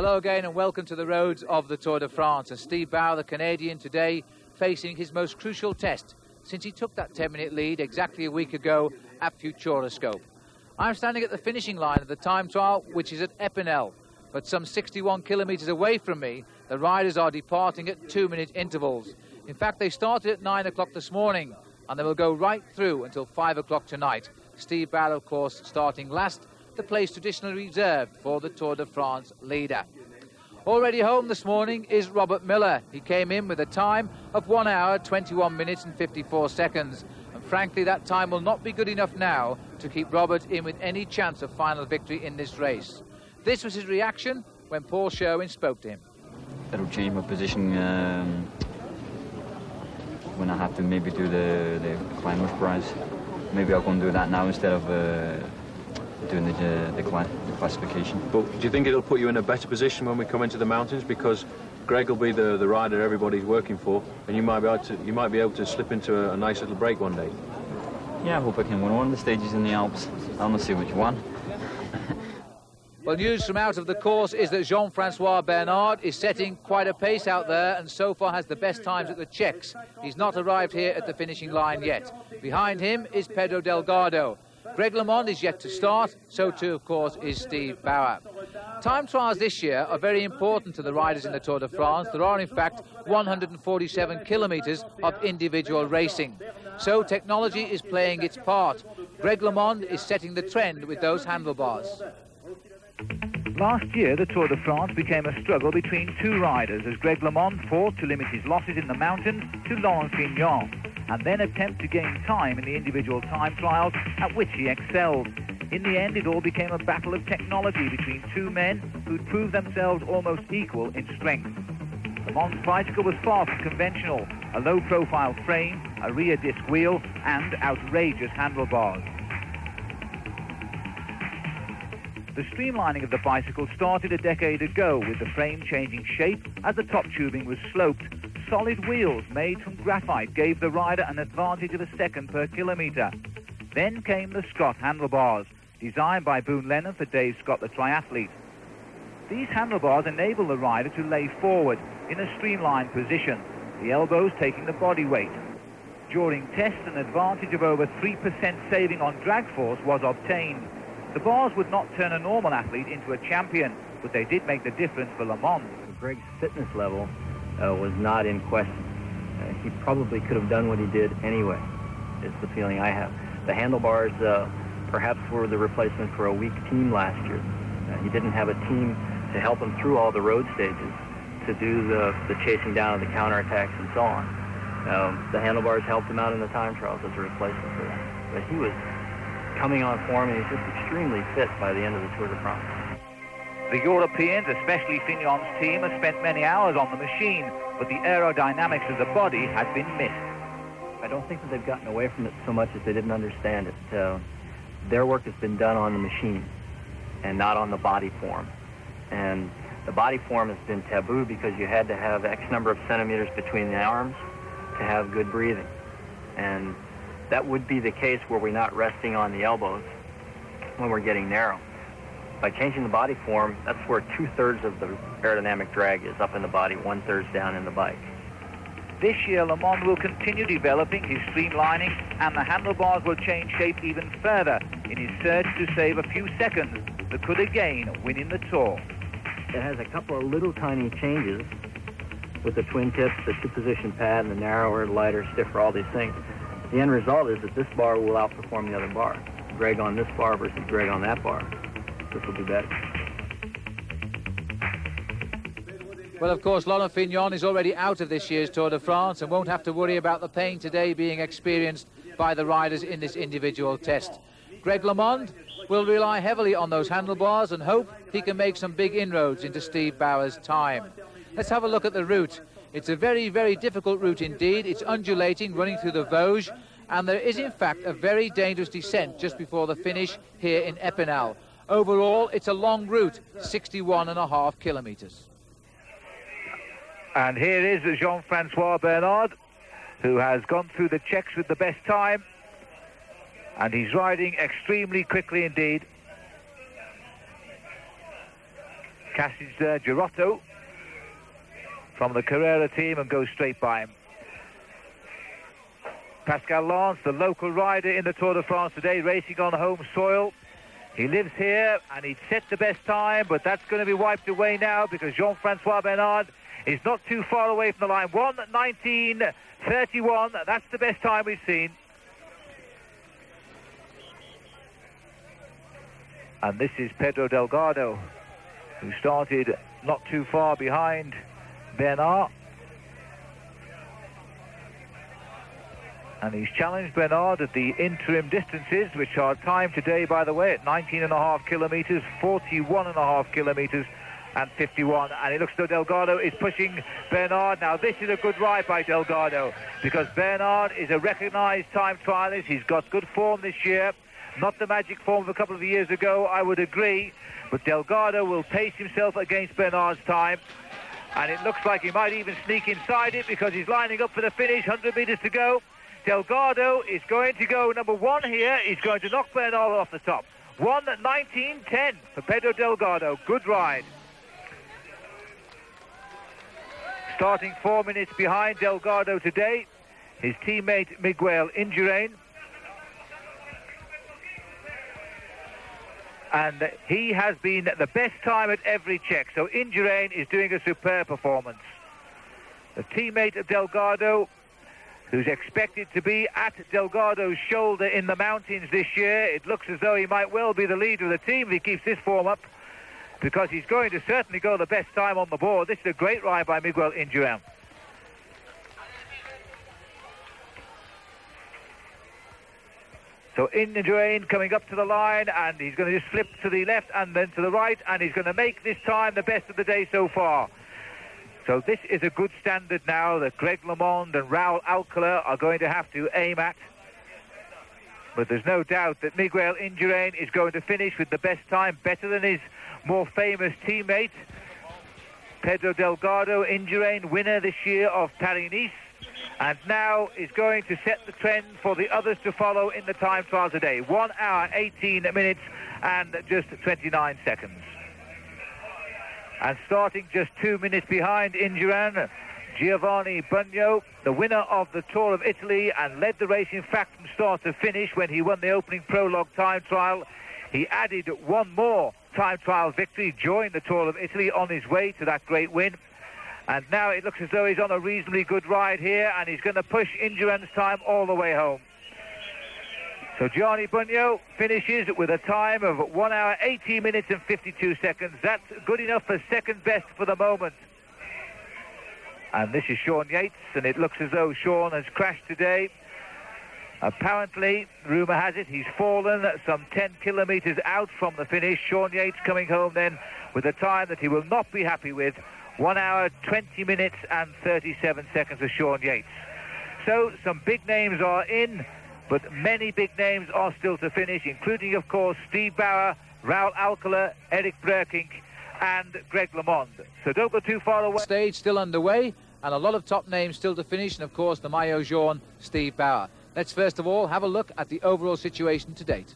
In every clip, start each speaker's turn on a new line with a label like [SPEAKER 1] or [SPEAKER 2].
[SPEAKER 1] Hello again and welcome to the roads of the Tour de France. And Steve Bauer, the Canadian, today facing his most crucial test since he took that 10-minute lead exactly a week ago at Futuroscope. I'm standing at the finishing line of the time trial, which is at Epinal. But some 61 kilometres away from me, the riders are departing at 2-minute intervals. In fact, they started at 9 o'clock this morning and they will go right through until 5 o'clock tonight. Steve Bauer, of course, starting last, the place traditionally reserved for the Tour de France leader. Already home this morning is Robert Miller. He came in with a time of 1 hour, 21 minutes and 54 seconds. And frankly, that time will not be good enough now to keep Robert in with any chance of final victory in this race. This was his reaction when Paul Sherwin spoke to him.
[SPEAKER 2] It'll change my position when I have to maybe do the climbers prize. Maybe I'll go and do that now instead of doing the classification.
[SPEAKER 3] But do you think it'll put you in a better position when we come into the mountains, because Greg will be the rider everybody's working for, and you might be able to slip into a nice little break one day?
[SPEAKER 2] Yeah, I hope I can win one of the stages in the Alps. I want to see which one.
[SPEAKER 1] Well, news from out of the course is that Jean-Francois Bernard is setting quite a pace out there and so far has the best times at the Czechs. He's not arrived here at the finishing line yet. Behind him is Pedro Delgado. Greg LeMond is yet to start, so too, of course, is Steve Bauer. Time trials this year are very important to the riders in the Tour de France. There are, in fact, 147 kilometres of individual racing. So technology is playing its part. Greg LeMond is setting the trend with those handlebars.
[SPEAKER 4] Last year, the Tour de France became a struggle between two riders as Greg LeMond fought to limit his losses in the mountains to Laurent Fignon, and then attempt to gain time in the individual time trials at which he excelled. In the end, it all became a battle of technology between two men who'd proved themselves almost equal in strength. LeMond's bicycle was far from conventional, a low-profile frame, a rear disc wheel, and outrageous handlebars. The streamlining of the bicycle started a decade ago with the frame changing shape as the top tubing was sloped. Solid wheels made from graphite gave the rider an advantage of a second per kilometre. Then came the Scott handlebars, designed by Boone Lennon for Dave Scott, the triathlete. These handlebars enable the rider to lay forward in a streamlined position, the elbows taking the body weight. During tests, an advantage of over 3% saving on drag force was obtained. The bars would not turn a normal athlete into a champion, but they did make the difference for LeMond.
[SPEAKER 5] Greg's fitness level was not in question. He probably could have done what he did anyway, is the feeling I have. The handlebars perhaps were the replacement for a weak team last year. He didn't have a team to help him through all the road stages, to do the chasing down of the counterattacks and so on. The handlebars helped him out in the time trials as a replacement for that. But he was coming on form, and he's just extremely fit by the end of the Tour de France.
[SPEAKER 4] The Europeans, especially Fignon's team, have spent many hours on the machine, but the aerodynamics of the body had been missed.
[SPEAKER 5] I don't think that they've gotten away from it so much as they didn't understand it. Their work has been done on the machine and not on the body form. And the body form has been taboo because you had to have X number of centimeters between the arms to have good breathing. And that would be the case where we're not resting on the elbows when we're getting narrow. By changing the body form, that's where 2/3 of the aerodynamic drag is up in the body, 1/3 down in the bike.
[SPEAKER 4] This year, LeMond will continue developing his streamlining, and the handlebars will change shape even further in his search to save a few seconds that could again win in the Tour.
[SPEAKER 5] It has a couple of little tiny changes with the twin tips, the two-position pad, and the narrower, lighter, stiffer, all these things. The end result is that this bar will outperform the other bar. Greg on this bar versus Greg on that bar. This will be better.
[SPEAKER 1] Well, of course, Laurent Fignon is already out of this year's Tour de France and won't have to worry about the pain today being experienced by the riders in this individual test. Greg LeMond will rely heavily on those handlebars and hope he can make some big inroads into Steve Bauer's time. Let's have a look at the route. It's a very, very difficult route indeed. It's undulating, running through the Vosges, and there is in fact a very dangerous descent just before the finish here in Epinal. Overall, it's a long route, 61.5 kilometres.
[SPEAKER 4] And here is Jean-Francois Bernard, who has gone through the checks with the best time, and he's riding extremely quickly indeed. Passes Girotto from the Carrera team and goes straight by him. Pascal Lance, the local rider in the Tour de France today, racing on home soil. He lives here and he'd set the best time, but that's going to be wiped away now because Jean-Francois Bernard is not too far away from the line. 1:19.31, that's the best time we've seen. And this is Pedro Delgado, who started not too far behind Bernard. And he's challenged Bernard at the interim distances, which are timed today, by the way, at 19.5 kilometres, 41.5 kilometres, and 51. And it looks as though Delgado is pushing Bernard. Now, this is a good ride by Delgado, because Bernard is a recognised time trialist. He's got good form this year. Not the magic form of a couple of years ago, I would agree. But Delgado will pace himself against Bernard's time. And it looks like he might even sneak inside it, because he's lining up for the finish, 100 metres to go. Delgado is going to go number one here. He's going to knock Bernard off the top. 1:19.10 for Pedro Delgado. Good ride. Starting 4 minutes behind Delgado today, his teammate Miguel Indurain. And he has been the best time at every check. So Indurain is doing a superb performance. The teammate of Delgado, who's expected to be at Delgado's shoulder in the mountains this year. It looks as though he might well be the leader of the team if he keeps this form up, because he's going to certainly go the best time on the board. This is a great ride by Miguel Indurain. So Indurain coming up to the line, and he's going to just flip to the left and then to the right, and he's going to make this time the best of the day so far. So this is a good standard now that Greg LeMond and Raul Alcala are going to have to aim at. But there's no doubt that Miguel Indurain is going to finish with the best time, better than his more famous teammate, Pedro Delgado. Indurain, winner this year of Paris-Nice, and now is going to set the trend for the others to follow in the time trial today. 1 hour, 18 minutes, and just 29 seconds. And starting just 2 minutes behind Indurain, Giovanni Bugno, the winner of the Tour of Italy and led the race, in fact, from start to finish when he won the opening prologue time trial. He added one more time trial victory during the Tour of Italy on his way to that great win. And now it looks as though he's on a reasonably good ride here, and he's going to push Indurain's time all the way home. So Gianni Bugno finishes with a time of 1 hour, 18 minutes and 52 seconds. That's good enough for second best for the moment. And this is Sean Yates, and it looks as though Sean has crashed today. Apparently, rumour has it, he's fallen some 10 kilometres out from the finish. Sean Yates coming home then with a time that he will not be happy with. 1 hour, 20 minutes and 37 seconds for Sean Yates. So some big names are in, but many big names are still to finish, including, of course, Steve Bauer, Raul Alcala, Eric Breukink, and Greg LeMond. So don't go too far away.
[SPEAKER 1] Stage still underway, and a lot of top names still to finish, and of course the maillot jaune, Steve Bauer. Let's first of all have a look at the overall situation to date.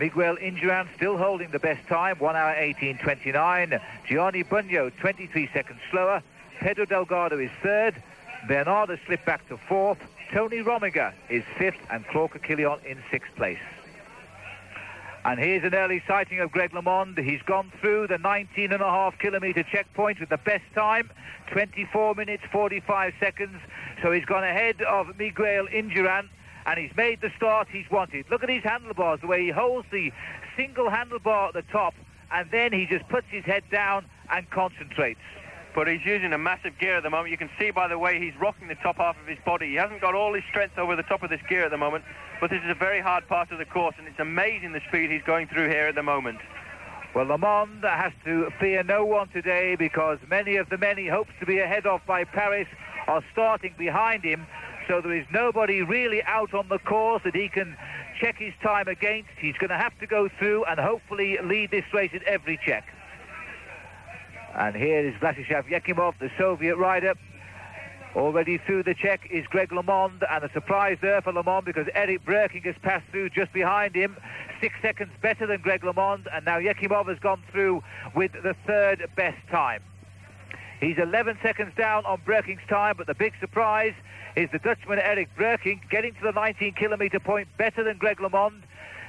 [SPEAKER 4] Miguel Indurain still holding the best time, 1 hour 18:29. Gianni Bugno 23 seconds slower. Pedro Delgado is third. Bernard has slipped back to fourth. Tony Rominger is fifth, and Claude Quillion in sixth place. And here's an early sighting of Greg LeMond. He's gone through the 19.5 kilometre checkpoint with the best time, 24 minutes 45 seconds. So he's gone ahead of Miguel Indurain, and he's made the start he's wanted. Look at his handlebars, the way he holds the single handlebar at the top, and then he just puts his head down and concentrates.
[SPEAKER 6] But he's using a massive gear at the moment. You can see by the way he's rocking the top half of his body. He hasn't got all his strength over the top of this gear at the moment, but this is a very hard part of the course, and it's amazing the speed he's going through here at the moment.
[SPEAKER 4] Well, LeMond has to fear no one today, because many of the men he hopes to be ahead of by Paris are starting behind him. So there is nobody really out on the course that he can check his time against. He's going to have to go through and hopefully lead this race at every check. And here is Vladislav Yakimov, the Soviet rider. Already through the check is Greg LeMond, and a surprise there for LeMond because Eric Breking has passed through just behind him, 6 seconds better than Greg LeMond, and now Yekimov has gone through with the third best time. He's 11 seconds down on Breking's time, but the big surprise is the Dutchman Eric Breking getting to the 19-kilometre point better than Greg LeMond,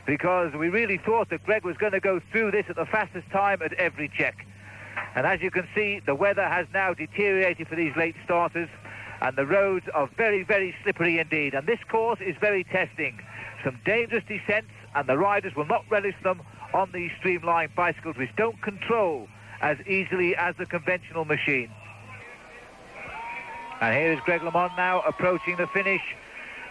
[SPEAKER 4] because we really thought that Greg was going to go through this at the fastest time at every check. And as you can see, the weather has now deteriorated for these late starters, and the roads are very, very slippery indeed. And this course is very testing. Some dangerous descents, and the riders will not relish them on these streamlined bicycles, which don't control as easily as the conventional machine. And here is Greg LeMond now approaching the finish.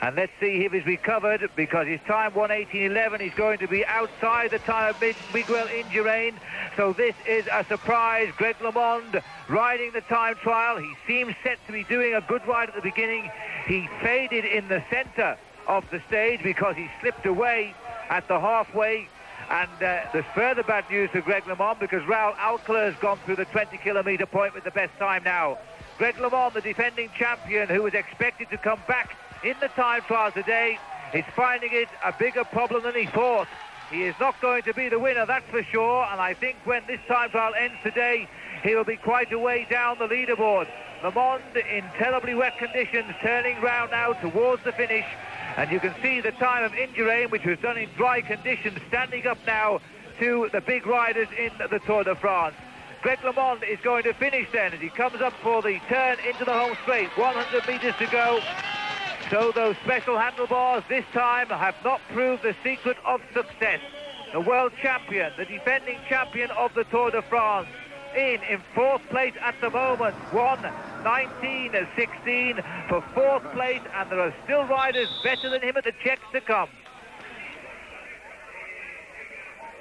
[SPEAKER 4] And let's see if he's recovered, because his time 1:18.11 is going to be outside the time of Miguel Indurain. So this is a surprise. Greg LeMond riding the time trial. He seems set to be doing a good ride at the beginning. He faded in the center of the stage because he slipped away at the halfway. And there's further bad news for Greg LeMond, because Raul Alcala has gone through the 20-kilometre point with the best time now. Greg LeMond, the defending champion, who was expected to come back in the time trial today, is finding it a bigger problem than he thought. He is not going to be the winner, that's for sure, and I think when this time trial ends today, he will be quite a way down the leaderboard. LeMond in terribly wet conditions, turning round now towards the finish, and you can see the time of Indurain, which was done in dry conditions, standing up now to the big riders in the Tour de France. Greg LeMond is going to finish then as he comes up for the turn into the home straight. 100 metres to go. So those special handlebars this time have not proved the secret of success. The world champion, the defending champion of the Tour de France, in fourth place at the moment, 1:19.16 for fourth place, and there are still riders better than him at the checks to come.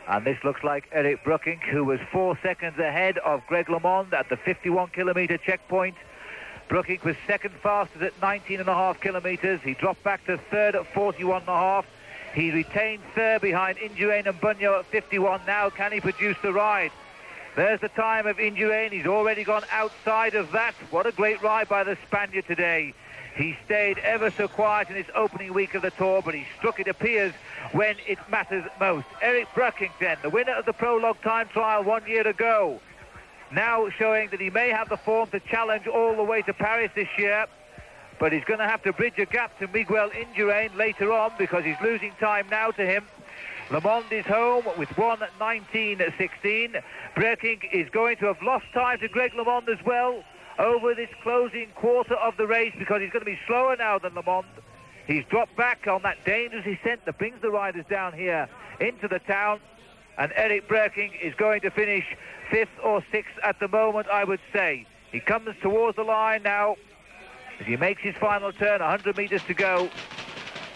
[SPEAKER 4] And this looks like Eric Breking, who was 4 seconds ahead of Greg LeMond at the 51-kilometre checkpoint. Breking was second fastest at 19.5 kilometres. He dropped back to third at 41.5. He retained third behind Indurain and Bunyo at 51. Now can he produce the ride? There's the time of Indurain. He's already gone outside of that. What a great ride by the Spaniard today. He stayed ever so quiet in his opening week of the Tour, but he struck, it appears, when it matters most. Eric Breking, then, the winner of the Prologue time trial 1 year ago, now showing that he may have the form to challenge all the way to Paris this year, but he's going to have to bridge a gap to Miguel Indurain later on, because he's losing time now to him. LeMond is home with 1:19.16. Breking is going to have lost time to Greg LeMond as well over this closing quarter of the race, because he's going to be slower now than LeMond. He's dropped back on that dangerous descent that brings the riders down here into the town, and Eric Breking is going to finish 5th or 6th at the moment, I would say. He comes towards the line now as he makes his final turn, 100 metres to go.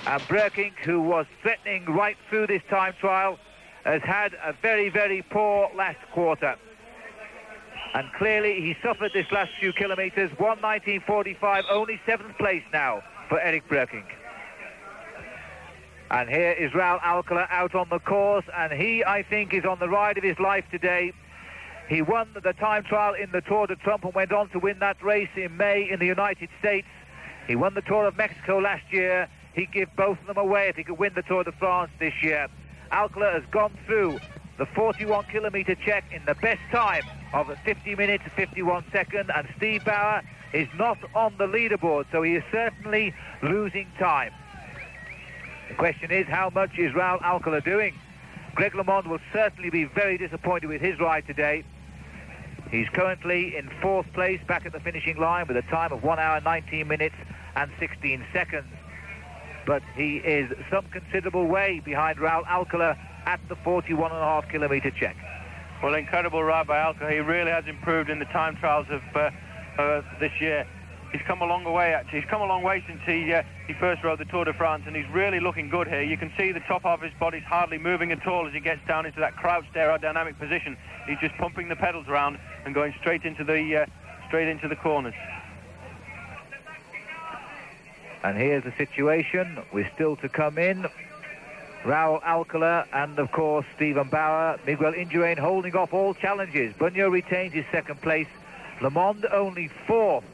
[SPEAKER 4] And Breking, who was threatening right through this time trial, has had a very, very poor last quarter. And clearly he suffered this last few kilometres. 1:19.45, only 7th place now for Eric Breking. And here is Raul Alcala out on the course, and he, I think, is on the ride of his life today. He won the time trial in the Tour de Trump and went on to win that race in May in the United States. He won the Tour of Mexico last year. He'd give both of them away if he could win the Tour de France this year. Alcala has gone through the 41-kilometre check in the best time of 50 minutes, 51 seconds, and Steve Bauer is not on the leaderboard, so he is certainly losing time. The question is, how much is Raul Alcala doing? Greg LeMond will certainly be very disappointed with his ride today. He's currently in 4th place back at the finishing line with a time of 1 hour, 19 minutes and 16 seconds. But he is some considerable way behind Raul Alcala at the 41.5-kilometre check.
[SPEAKER 6] Well, incredible ride by Alcala. He really has improved in the time trials of this year. He's come a long way, actually. He's come a long way since he first rode the Tour de France, and he's really looking good here. You can see the top half of his body's hardly moving at all as he gets down into that crouched aerodynamic position. He's just pumping the pedals around and going straight into the corners.
[SPEAKER 4] And here's the situation. We're still to come in. Raul Alcala and, of course, Stephen Bauer. Miguel Indurain holding off all challenges. Bunyo retains his 2nd place. LeMond only 4th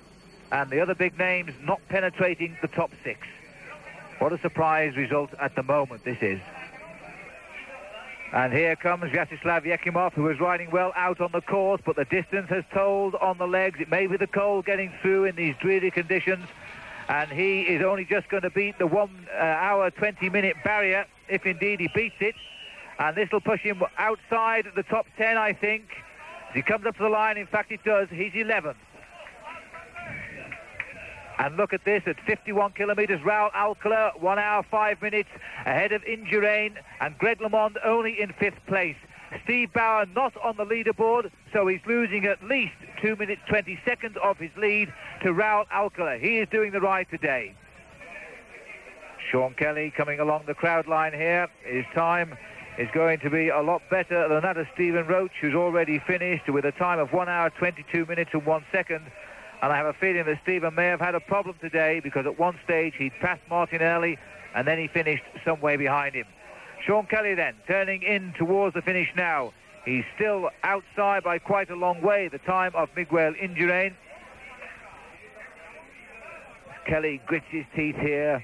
[SPEAKER 4] and the other big names not penetrating the top 6. What a surprise result at the moment this is. And here comes Vyacheslav Yekimov, who is riding well out on the course, but the distance has told on the legs. It may be the cold getting through in these dreary conditions, and he is only just going to beat the 1 hour 20-minute barrier, if indeed he beats it. And this will push him outside the top 10, I think. As he comes up to the line, in fact it does, he's 11th. And look at this, at 51 kilometres, Raul Alcala, 1 hour 5 minutes ahead of Indurain, and Greg LeMond only in 5th place. Steve Bauer not on the leaderboard, so he's losing at least 2 minutes 20 seconds of his lead to Raul Alcala. He is doing the ride today. Sean Kelly coming along the crowd line here. His time is going to be a lot better than that of Stephen Roach, who's already finished with a time of 1 hour 22 minutes and 1 second. And I have a feeling that Stephen may have had a problem today, because at one stage he'd passed Martinelli and then he finished some way behind him. Sean Kelly then turning in towards the finish now. He's still outside by quite a long way, the time of Miguel Indurain. Kelly grits his teeth here.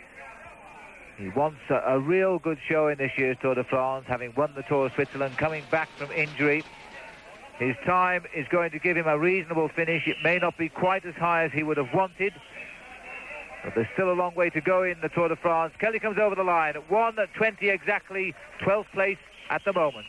[SPEAKER 4] He wants a real good show in this year's Tour de France, having won the Tour of Switzerland, coming back from injury. His time is going to give him a reasonable finish. It may not be quite as high as he would have wanted, but there's still a long way to go in the Tour de France. Kelly comes over the line at 1:20 exactly, 12th place at the moment.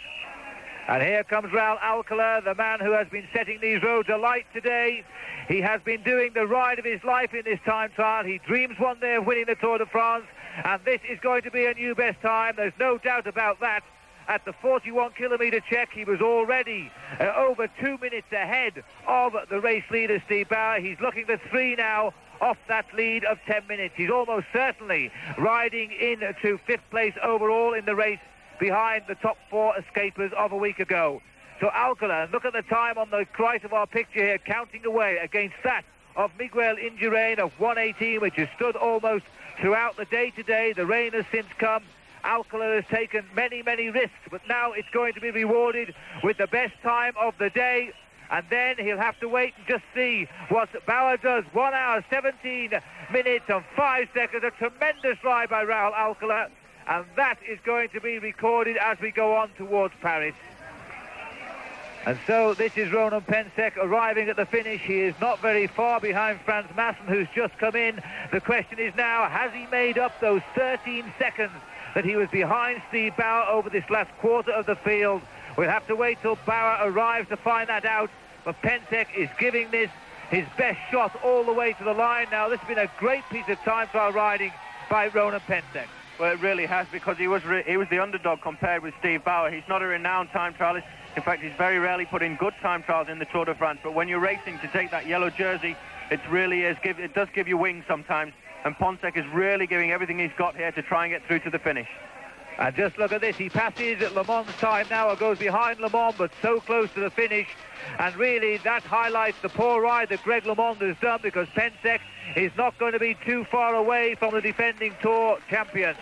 [SPEAKER 4] And here comes Raul Alcala, the man who has been setting these roads alight today. He has been doing the ride of his life in this time trial. He dreams one day of winning the Tour de France, and this is going to be a new best time. There's no doubt about that. At the 41-kilometre check, he was already over 2 minutes ahead of the race leader, Steve Bauer. He's looking for 3 now off that lead of 10 minutes. He's almost certainly riding into 5th place overall in the race, behind the top 4 escapers of a week ago. So Alcala, look at the time on the right of our picture here, counting away against that of Miguel Indurain of 1:18, which has stood almost throughout the day today. The rain has since come. Alcala has taken many, many risks, but now it's going to be rewarded with the best time of the day. And then he'll have to wait and just see what Bauer does. 1 hour, 17 minutes and 5 seconds. A tremendous ride by Raul Alcala. And that is going to be recorded as we go on towards Paris. And so this is Ronan Pensek arriving at the finish. He is not very far behind Frans Maassen, who's just come in. The question is now, has he made up those 13 seconds that he was behind Steve Bauer over this last quarter of the field? We'll have to wait till Bauer arrives to find that out. But Pensek is giving this his best shot all the way to the line. Now, this has been a great piece of time trial riding by Ronan Pensek.
[SPEAKER 6] Well, it really has, because he was the underdog compared with Steve Bauer. He's not a renowned time trialist. In fact, he's very rarely put in good time trials in the Tour de France. But when you're racing to take that yellow jersey, it really is. It does give you wings sometimes. And Pensek is really giving everything he's got here to try and get through to the finish.
[SPEAKER 4] And just look at this. He passes at Le Mans time now, or goes behind Le Mans, but so close to the finish. And really, that highlights the poor ride that Greg LeMond has done, because Pensek is not going to be too far away from the defending Tour champion.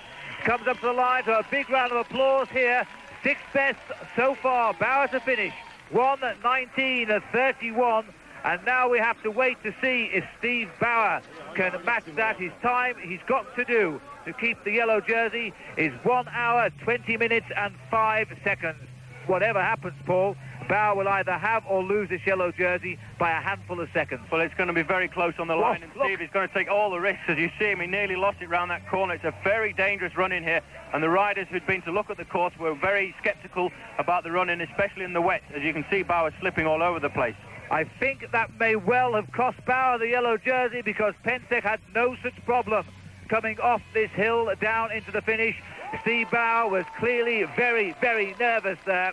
[SPEAKER 4] Comes up to the line for a big round of applause here. 6th best so far. Bauer to finish. 1:19.31. And now we have to wait to see if Steve Bauer can match that. His time he's got to do to keep the yellow jersey is 1 hour, 20 minutes and 5 seconds. Whatever happens, Paul, Bauer will either have or lose this yellow jersey by a handful of seconds.
[SPEAKER 6] Well, it's going to be very close on the line, and Steve is going to take all the risks. As you see him, he nearly lost it round that corner. It's a very dangerous run in here, and the riders who'd been to look at the course were very sceptical about the run in, especially in the wet. As you can see, Bauer slipping all over the place.
[SPEAKER 4] I think that may well have cost Bauer the yellow jersey, because Pensek had no such problem coming off this hill down into the finish. Steve Bauer was clearly very, very nervous there,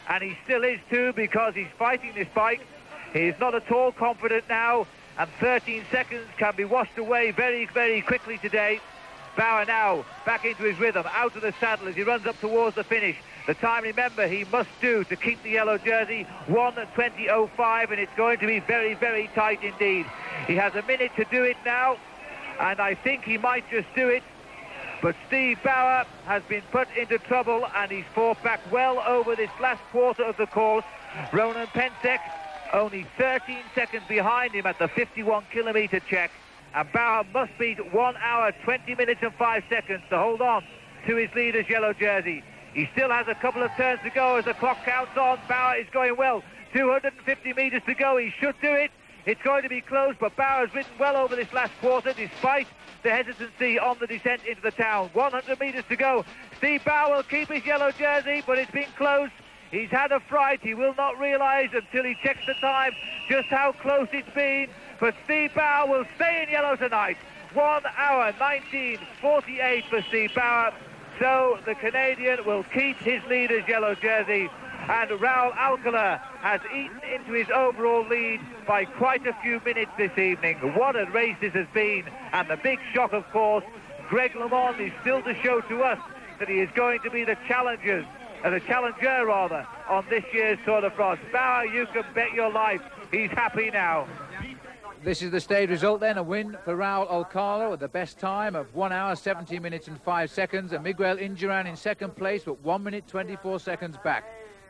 [SPEAKER 4] and he still is too, because he's fighting this bike. He's not at all confident now, and 13 seconds can be washed away very, very quickly today. Bauer now back into his rhythm, out of the saddle as he runs up towards the finish. The time, remember, he must do to keep the yellow jersey, 1:20.05, and it's going to be very, very tight indeed. He has a minute to do it now, and I think he might just do it. But Steve Bauer has been put into trouble, and he's fought back well over this last quarter of the course. Ronan Pensek only 13 seconds behind him at the 51-kilometre check. And Bauer must beat 1 hour, 20 minutes and 5 seconds to hold on to his leader's yellow jersey. He still has a couple of turns to go as the clock counts on. Bauer is going well. 250 metres to go. He should do it. It's going to be close, but Bauer's ridden well over this last quarter despite the hesitancy on the descent into the town. 100 metres to go. Steve Bauer will keep his yellow jersey, but it's been close. He's had a fright. He will not realise until he checks the time just how close it's been. But Steve Bauer will stay in yellow tonight. 1 hour, 19:48 for Steve Bauer. So the Canadian will keep his leader's yellow jersey. And Raul Alcala has eaten into his overall lead by quite a few minutes this evening. What a race this has been. And the big shock, of course, Greg LeMond is still to show to us that he is going to be the challenger on this year's Tour de France. Bauer, you can bet your life he's happy now.
[SPEAKER 1] This is the stage result then, a win for Raul Alcala with the best time of 1 hour, 17 minutes and 5 seconds, and Miguel Indurain in second place but 1 minute, 24 seconds back.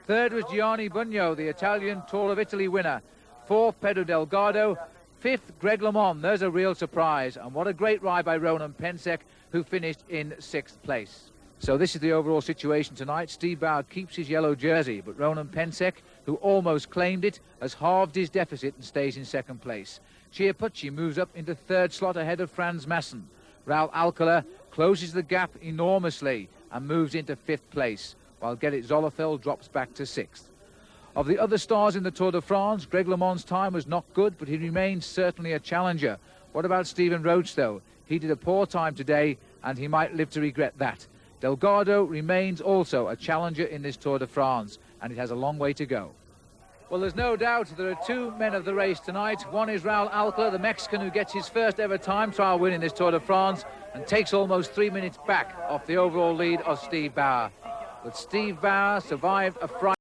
[SPEAKER 1] Third was Gianni Bugno, the Italian Tour of Italy winner. Fourth, Pedro Delgado. Fifth, Greg LeMond. There's a real surprise, and what a great ride by Ronan Pensek, who finished in sixth place. So this is the overall situation tonight. Steve Bauer keeps his yellow jersey, but Ronan Pensek, who almost claimed it, has halved his deficit and stays in second place. Chiappucci moves up into third slot ahead of Franz Masson. Raul Alcala closes the gap enormously and moves into fifth place, while Gerrit Zollefeld drops back to sixth. Of the other stars in the Tour de France, Greg LeMond's time was not good, but he remains certainly a challenger. What about Stephen Roach, though? He did a poor time today, and he might live to regret that. Delgado remains also a challenger in this Tour de France, and it has a long way to go. Well, there's no doubt there are two men of the race tonight. One is Raul Alcala, the Mexican who gets his first ever time trial win in this Tour de France and takes almost 3 minutes back off the overall lead of Steve Bauer. But Steve Bauer survived a fright.